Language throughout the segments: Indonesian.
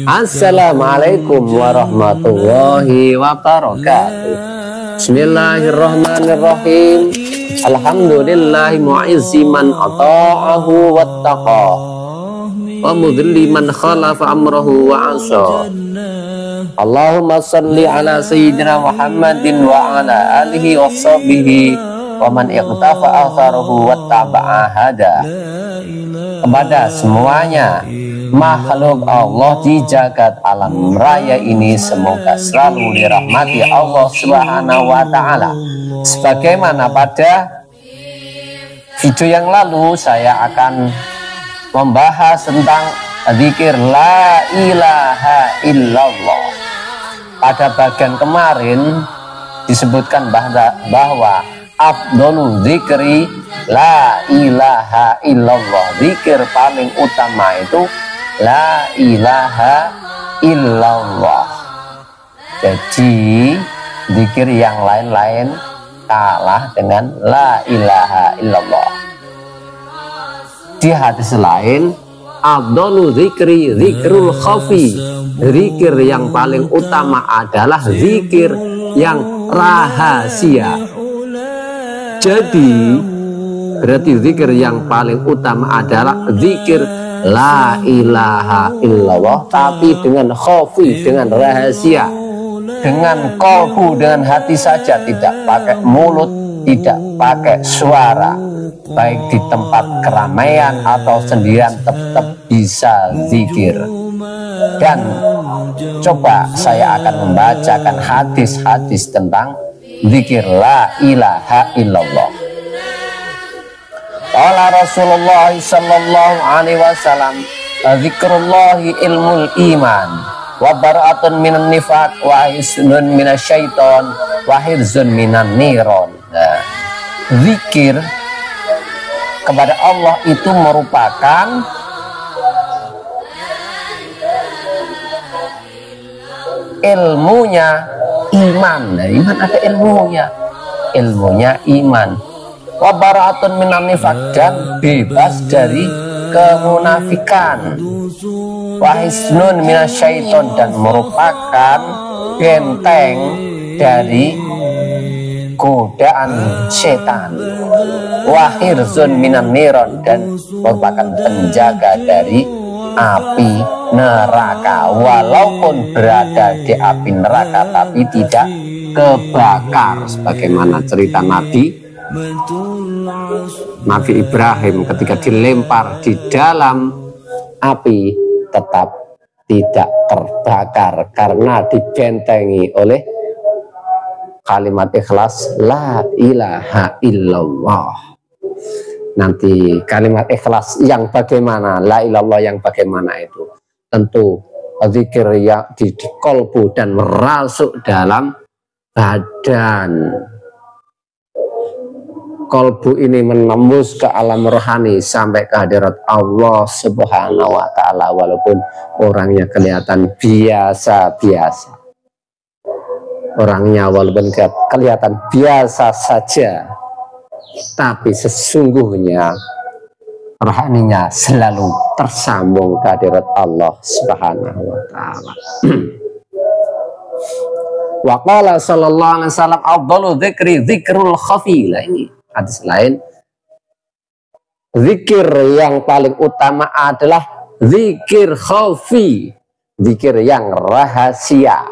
Assalamualaikum warahmatullahi wabarakatuh. Bismillahirrahmanirrahim. Alhamdulillahi mu'izzi man ata'ahu wattaqa wa mudhilli man khalafa amrahu wa asa. Allahumma salli ala sayyidina Muhammadin wa ala alihi wa sahbihi wa man iqtafa atharahu wattaba'a hada. Kepada semuanya makhluk Allah di jagat alam raya ini, semoga selalu dirahmati Allah Subhanahu wa ta'ala. Sebagaimana pada video yang lalu saya akan membahas tentang zikir la ilaha illallah. Pada bagian kemarin disebutkan bahwa afdhalu zikri la ilaha illallah. Zikir paling utama itu la ilaha illallah. Jadi zikir yang lain-lain kalah dengan la ilaha illallah. Di hadis lain, afdhalu zikri zikrul khafi. Zikir yang paling utama adalah zikir yang rahasia. Jadi berarti zikir yang paling utama adalah zikir la ilaha illallah, tapi dengan khafi, dengan rahasia, dengan qalbu, dengan hati saja, tidak pakai mulut, tidak pakai suara. Baik di tempat keramaian atau sendirian tetap bisa zikir. Dan coba saya akan membacakan hadis-hadis tentang zikir la ilaha illallah. Qala Rasulullah sallallahu alaihi wasallam, zikrullahi ilmul iman wa bara'atun minan nifaq wa hisnun minasyaiton wa hirzun minan niron. Nah, zikir kepada Allah itu merupakan ilmunya iman. Nah, iman ada ilmunya iman. Wa bara'atun minan nifaq, dan bebas dari kemunafikan. Wa hisnun minasyaiton, dan merupakan benteng dari godaan setan. Wa hirzun minan niron, dan merupakan penjaga dari api neraka. Walaupun berada di api neraka tapi tidak kebakar, sebagaimana cerita Nabi Ibrahim ketika dilempar di dalam api tetap tidak terbakar karena dibentengi oleh kalimat ikhlas la ilaha illallah. Nanti kalimat ikhlas yang bagaimana, la ilallah yang bagaimana itu tentu zikir yang di qalbu dan merasuk dalam badan. Qalbu ini menembus ke alam rohani sampai ke hadirat Allah Subhanahu wa ta'ala, walaupun orangnya kelihatan biasa-biasa. Orangnya walaupun kelihatan biasa saja, tapi sesungguhnya rohaninya selalu tersambung ke hadirat Allah Subhanahu wa ta'ala. Wa qala sallallahu alaihi wasallam, afdalu dzikri dzikrul khafi. Lah, ini hadis lain, zikir yang paling utama adalah zikir khafi, zikir yang rahasia.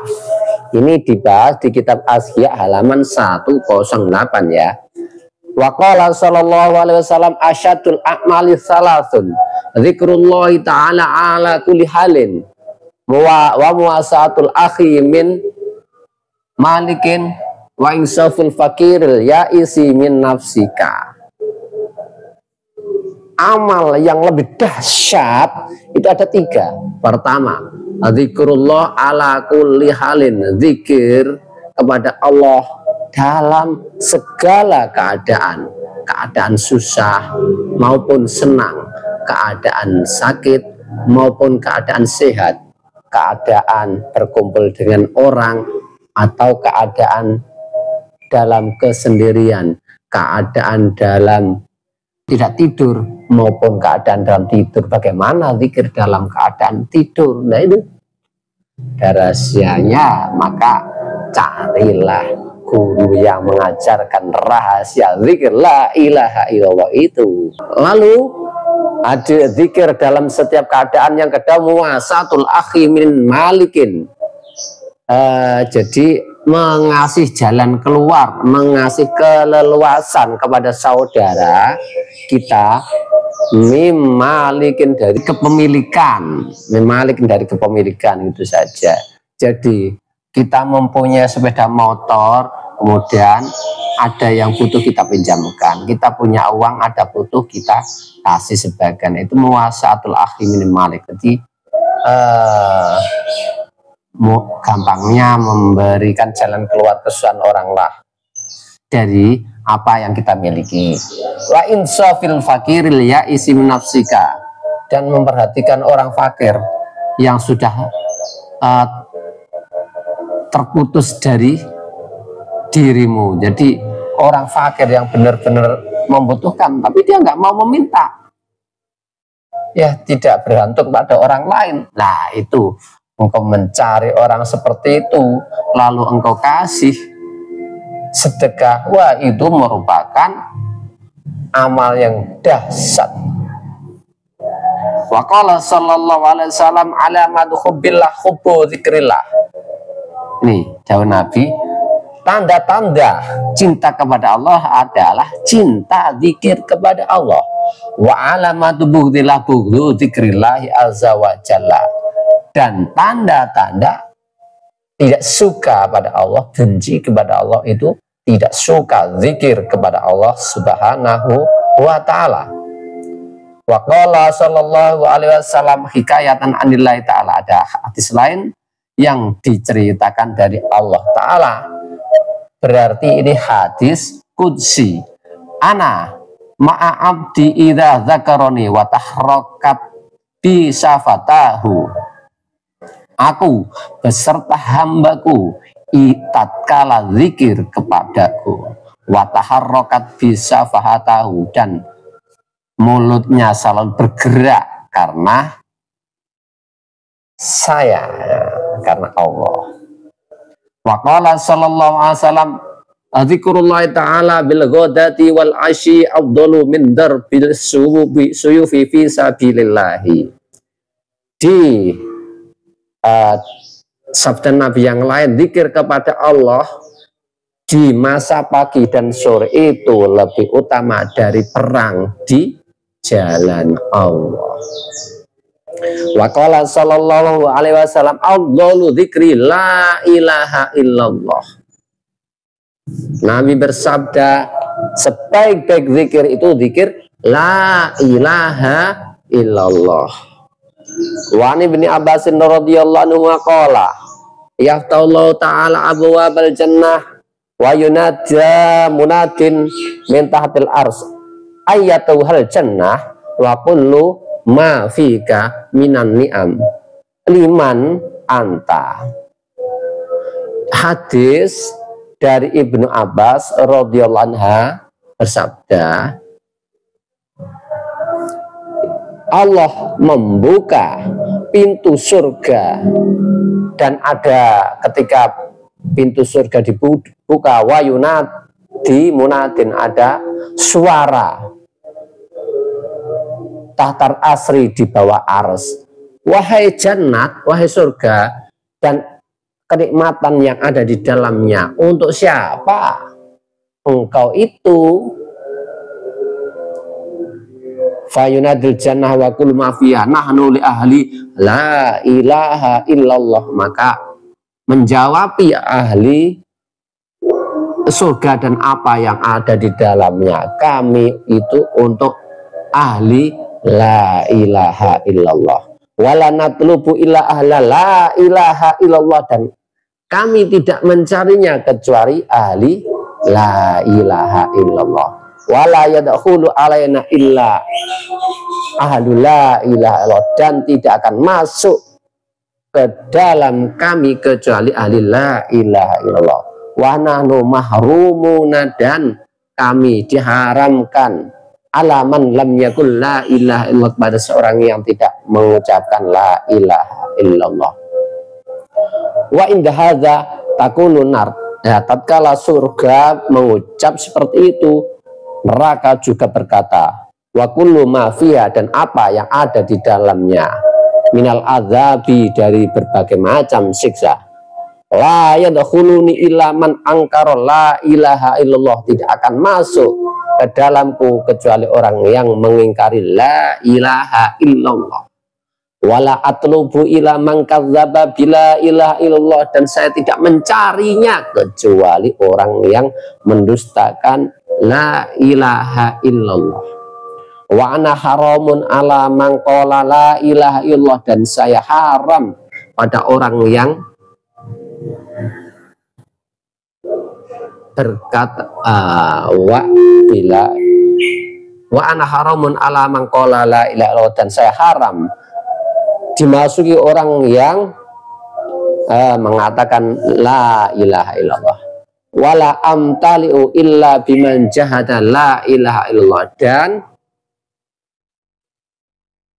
Ini dibahas di kitab Ashiya halaman 108 ya. Wa qala sallallahu alaihi wasallam, asyadul a'mali salasun zikrullahi ta'ala ala kulli halin wa muasatul akhi min malikin wa insaful fakiril ya'isi min nafsika. Amal yang lebih dahsyat itu ada 3. Pertama, zikrullah ala kulli halin, zikir kepada Allah dalam segala keadaan, keadaan susah maupun senang, keadaan sakit maupun keadaan sehat, keadaan berkumpul dengan orang atau keadaan dalam kesendirian, keadaan dalam tidak tidur maupun keadaan dalam tidur. Bagaimana zikir dalam keadaan tidur? Nah, itu rahasianya, maka carilah guru yang mengajarkan rahasia zikir la ilaha illallah itu. Lalu ada zikir dalam setiap keadaan. Yang kedua, muwasatul akhi min malikin, jadi mengasih jalan keluar, mengasih keleluasan kepada saudara kita, mimalikin dari kepemilikan, mimalikin dari kepemilikan, itu saja. Jadi kita mempunyai sepeda motor, kemudian ada yang butuh kita pinjamkan, kita punya uang, ada butuh kita kasih sebagian, itu muwasatul akhi min malik. Jadi gampangnya memberikan jalan keluar kesusahan orang lah dari apa yang kita miliki. Wa insafil fakiril ya'isi min nafsika, dan memperhatikan orang fakir yang sudah terputus dari dirimu. Jadi orang fakir yang benar-benar membutuhkan tapi dia nggak mau meminta, ya tidak bergantung pada orang lain. Nah, itu engkau mencari orang seperti itu lalu engkau kasih sedekah, wah itu merupakan amal yang dahsyat. Wa qala sallallahu alaihi wasallam alamatu hubbillah hubbu dzikrillah. Ini jauh Nabi, tanda-tanda cinta kepada Allah adalah cinta zikir kepada Allah. Wa alamatu bughdillah bughdhu dzikrillah azza wa jalla. Dan tanda-tanda tidak suka pada Allah, benci kepada Allah, itu tidak suka zikir kepada Allah subhanahu wa ta'ala. Wa qala sallallahu alaihi wasallam hikayatan anillahi ta'ala. Ada hadis lain yang diceritakan dari Allah ta'ala, berarti ini hadis qudsi. Ana ma'a abdi idza dzakaroni wa tahrakat bi safatahu. Aku beserta hambaku tatkala zikir kepadaku, wataharrokat bisa fahatahu, dan mulutnya selalu bergerak karena saya, karena Allah. Wa qala sallallahu alaihi wasallam zikrullah ta'ala bil ghadati wal asyi afdalu min darbil suyufi fi sabilillahi. Di sabda Nabi yang lain, zikir kepada Allah di masa pagi dan sore itu lebih utama dari perang di jalan Allah. Wa qala sallallahu alaihi wasallam afdalu dzikri la ilaha illallah. Nabi bersabda, sebaik-baik zikir itu zikir la ilaha illallah. Wa ani bin Abbas radhiyallahu anhu qala yaftallahu ta'ala abwabal jannah wa yunadja munadin min tahtil ars ayatu hal jannah wa kullu ma fika minan ni'am liman anta. Hadis dari Ibnu Abbas radhiyallahu anha bersabda, Allah membuka pintu surga, dan ada ketika pintu surga dibuka, wayunat di munadin, ada suara tahtar asri di bawah ars, wahai jannat, wahai surga, dan kenikmatan yang ada di dalamnya untuk siapa? Engkau itu. Fayunadil jannah wa kullu ma fiha nahnu li ahli la ilaha illallah. Maka menjawabi ahli surga dan apa yang ada di dalamnya, kami itu untuk ahli la ilaha illallah. Wala natlubu illa ahla la ilaha illallah, dan kami tidak mencarinya kecuali ahli la ilaha illallah. Wala yadkhulu alaina illa ahlu la ilaha illallah, dan tidak akan masuk ke dalam kami kecuali ahli la ilaha illallah. Wa nahnu mahrumuna, dan kami diharamkan alaman lam yakul la ilaha illallah, pada seorang yang tidak mengucapkan la ilaha illallah. Wa inda hadza takunun nar. Ya, tatkala surga mengucap seperti itu, neraka juga berkata, wa kullu ma fiha, dan apa yang ada di dalamnya, minal azabi, dari berbagai macam siksa. La yadkhuluni illa man angkara la ilaha illallah, tidak akan masuk ke dalamku kecuali orang yang mengingkari la ilaha illallah. Wala atlubu ila man kadzdzaba bila ilaha illallah, dan saya tidak mencarinya kecuali orang yang mendustakan la ilaha illallah. Wa ana haramun ala man qala la ilaha illallah, dan saya haram pada orang yang berkata wa ana haramun ala man qala la ilaha illallah, dan saya haram dimasuki orang yang mengatakan la ilaha illallah. Wala amtali'u illa biman jahada la ilaha illallah, dan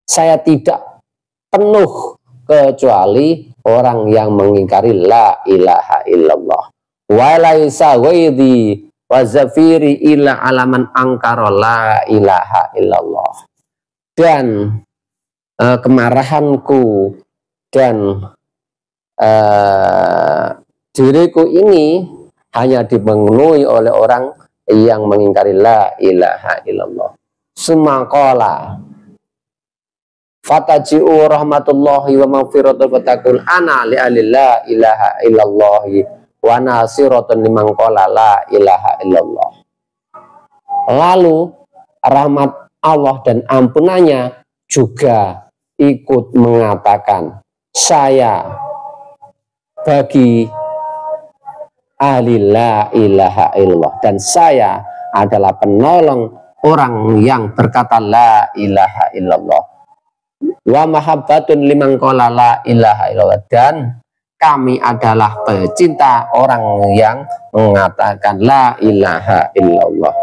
saya tidak penuh kecuali orang yang mengingkari la ilaha illallah. Wa laisa ghaidhi wa zafiri illa alaman angkara la ilaha illallah, dan kemarahanku dan diriku ini hanya dipenuhi oleh orang yang mengingkari la ilaha illallah. Sumaqala fataji'u rahmatullahi wa maghfiratuhu fatakul ana li la ilaha illallahi wa nasiratun liman qala la ilaha illallah. Lalu rahmat Allah dan ampunannya juga ikut mengatakan, saya bagi ahli la ilaha illallah, dan saya adalah penolong orang yang berkata la ilaha illallah. Wa mahabbatun liman qala la ilaha illallah, dan kami adalah pecinta orang yang mengatakan la ilaha illallah.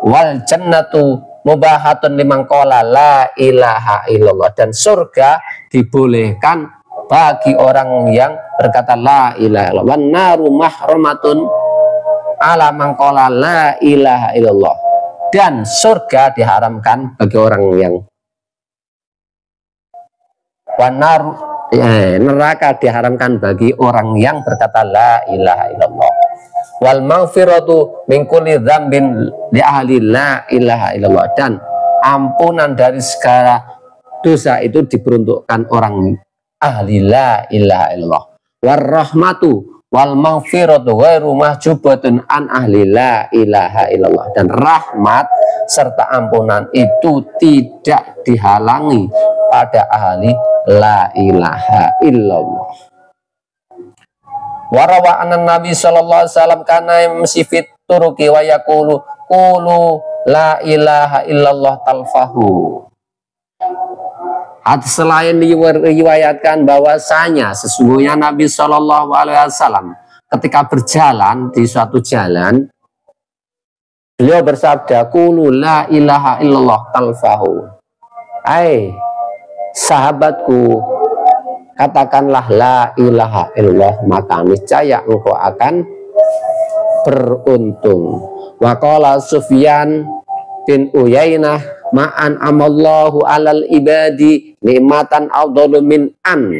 Wal jannatu mubahatun liman qala la ilaha illallah, dan surga dibolehkan bagi orang yang berkata la ilaha illallah. Wan naru mahrumatun ala man qala la ilaha illallah, dan surga diharamkan bagi orang yang neraka diharamkan bagi orang yang berkata la ilaha illallah. Wal maghfiratu min kulli dzambin li ahli la ilaha illallah, dan ampunan dari segala dosa itu diperuntukkan orang ahli la ilaha illallah. War rahmatu wal maghfiratu ghairu mahjubatun an ahli la ilaha illallah, dan rahmat serta ampunan itu tidak dihalangi pada ahli la ilaha illallah. Warawa anan Nabi sallallahu alaihi wasallam kana yamsifit turuki wa yaqulu qulu la ilaha illallah talfahu. Hadis selain diriwayatkan bahwasanya sesungguhnya Nabi sallallahu alaihi wasallam ketika berjalan di suatu jalan, beliau bersabda, qulu la ilaha illallah talfahu. Hai sahabatku, katakanlah la ilaha illallah, maka niscaya engkau akan beruntung. Wa qala Sufyan bin Uyainah ma'an amallahu alal ibadi nikmatan afdalu min an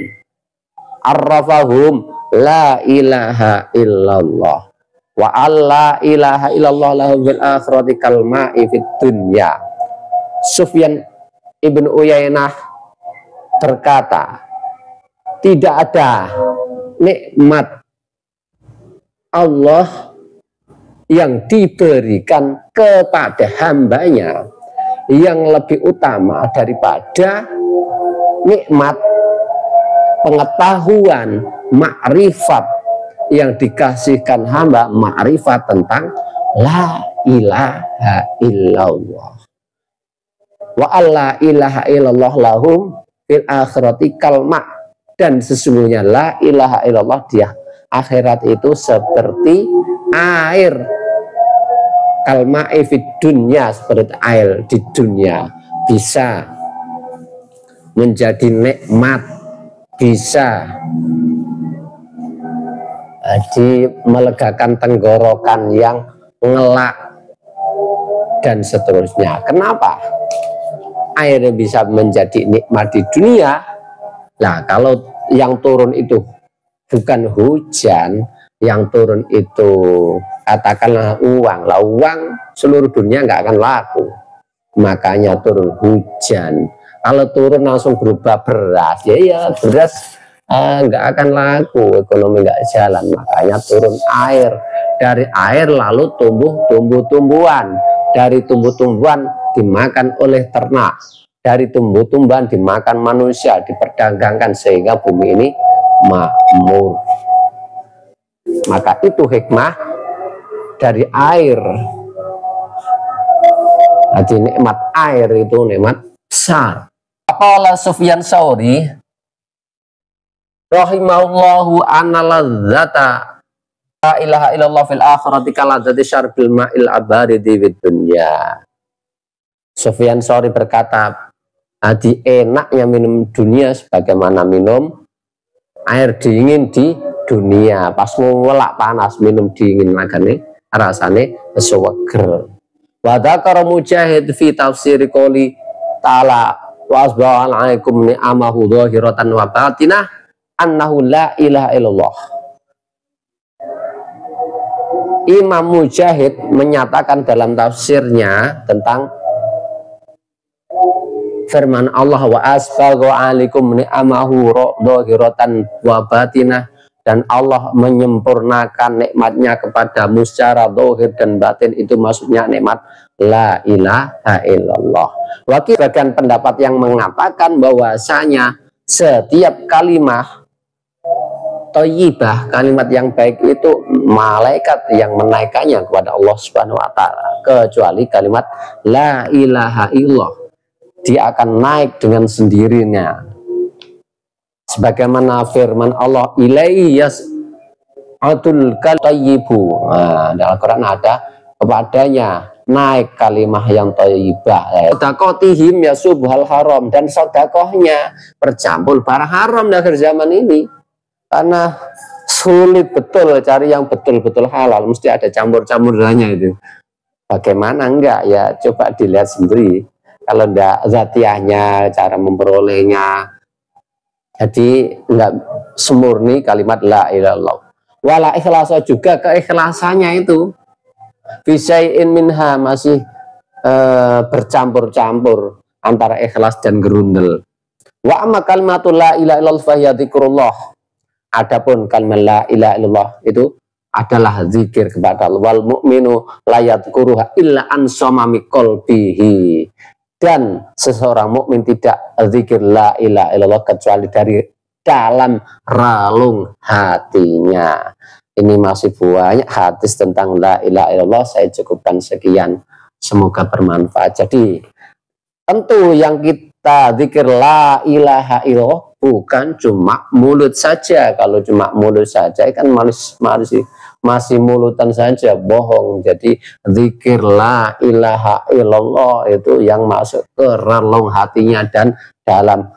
arrafahum la ilaha illallah wa alla ilaha illallah lahum fil akhirati kal ma'i fid dunya. Sufyan ibn Uyainah berkata, tidak ada nikmat Allah yang diberikan kepada hambanya yang lebih utama daripada nikmat pengetahuan makrifat yang dikasihkan hamba, makrifat tentang la ilaha illallah. Wa alla ilaha illallah lahum fil akhirati kalma, dan sesungguhnya la ilaha illallah dia akhirat itu seperti air, kalma'i fid dunya, seperti air di dunia, bisa menjadi nikmat, bisa melegakan tenggorokan yang ngelak dan seterusnya. Kenapa air bisa menjadi nikmat di dunia? Nah, kalau yang turun itu bukan hujan, yang turun itu katakanlah uang. Lah uang seluruh dunia nggak akan laku, makanya turun hujan. Kalau turun langsung berubah beras, ya beras nggak akan laku, ekonomi nggak jalan. Makanya turun air, dari air lalu tumbuh tumbuh-tumbuhan, dari tumbuh-tumbuhan dimakan oleh ternak, dari tumbuh-tumbuhan dimakan manusia, diperdagangkan sehingga bumi ini makmur. Maka itu hikmah dari air. Jadi nikmat air itu nikmat besar. Qala Sufyan Tsauri rahimahullahu anna ladzata la ilaha illallah fil akhirati kaladzati syarbil ma'il abaridi fid dunya. Sufyan Tsauri berkata, hati enaknya minum dunia sebagaimana minum air dingin di dunia. Pas ngelak panas minum dingin magane rasane seger. Wa dzakara Mujahid fi tafsir qouli ta'ala wa asbaha 'alaikum ni'amahu dhahiratan wa batinah annahu la ilaha illallah. Imam Mujahid menyatakan dalam tafsirnya tentang firman Allah wa asbagha 'alaikum ni'amahu dhahiratan wa batinah, dan Allah menyempurnakan nikmatnya kepadamu secara zahir dan batin. Itu maksudnya nikmat la ilaha illallah. Wakil bagian pendapat yang mengatakan bahwasanya setiap kalimat thayyibah, kalimat yang baik itu malaikat yang menaikkannya kepada Allah Subhanahu wa taala, kecuali kalimat la ilaha illallah. Dia akan naik dengan sendirinya. Sebagaimana firman Allah, ilaihi yas'adul thayyibu. Nah, dalam Al-Quran ada kepadanya naik kalimah yang thayyibah. Sedekatihim yasubhal haram, dan sedekahnya bercampur barang haram di akhir zaman ini. Karena sulit betul cari yang betul-betul halal, mesti ada campur-campurannya itu. Bagaimana enggak ya, coba dilihat sendiri. Kalau enggak zatiahnya, cara memperolehnya, jadi enggak semurni kalimat la ilaha illallah. Wala ikhlasa, juga keikhlasannya itu fisai'in minha masih bercampur-campur antara ikhlas dan gerundel. Wa amma kalimatul la ilaha illallah fa hiya dzikrullah. Adapun kalimat la ilaha illallah itu adalah zikir kepada Allah. Wal mu'minu la yadhkuruha illa an samami qalbihi. Dan seseorang mukmin tidak zikir la ilaha illallah kecuali dari dalam relung hatinya. Ini masih banyak hadis tentang la ilaha illallah, saya cukupkan sekian. Semoga bermanfaat. Jadi tentu yang kita zikir la ilaha illallah bukan cuma mulut saja. Kalau cuma mulut saja kan masih mulutan saja, bohong. Jadi zikir la ilaha illallah itu yang masuk ke relung hatinya dan dalam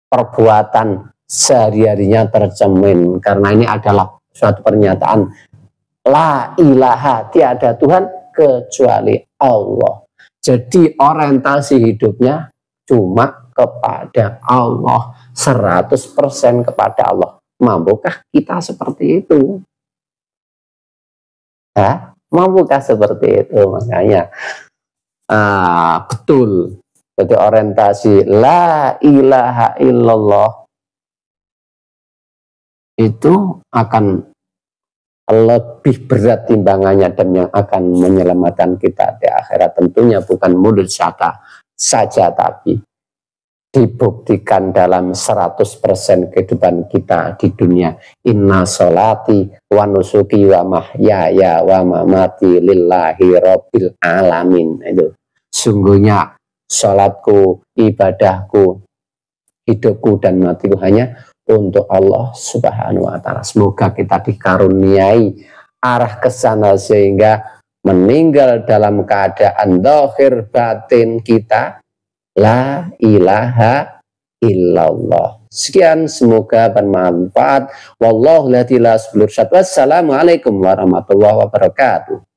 perbuatan sehari-harinya tercermin. Karena ini adalah suatu pernyataan la ilaha, tiada Tuhan kecuali Allah. Jadi orientasi hidupnya cuma kepada Allah, 100% kepada Allah. Mampukah kita seperti itu? Mampukah seperti itu? Makanya betul. Jadi orientasi la ilaha illallah itu akan lebih berat timbangannya, dan yang akan menyelamatkan kita di akhirat tentunya bukan mulut saja, tapi dibuktikan dalam 100% kehidupan kita di dunia. Inna sholati wa nusuki wa mahyaya wa mamati lillahi rabbil alamin. Itu sungguhnya sholatku, ibadahku, hidupku dan matiku hanya untuk Allah Subhanahu wa taala. Semoga kita dikaruniai arah ke sana sehingga meninggal dalam keadaan zahir batin kita la ilaha illallah. Sekian, semoga bermanfaat. Wallahu la ilaha illa huwa. Wassalamualaikum warahmatullahi wabarakatuh.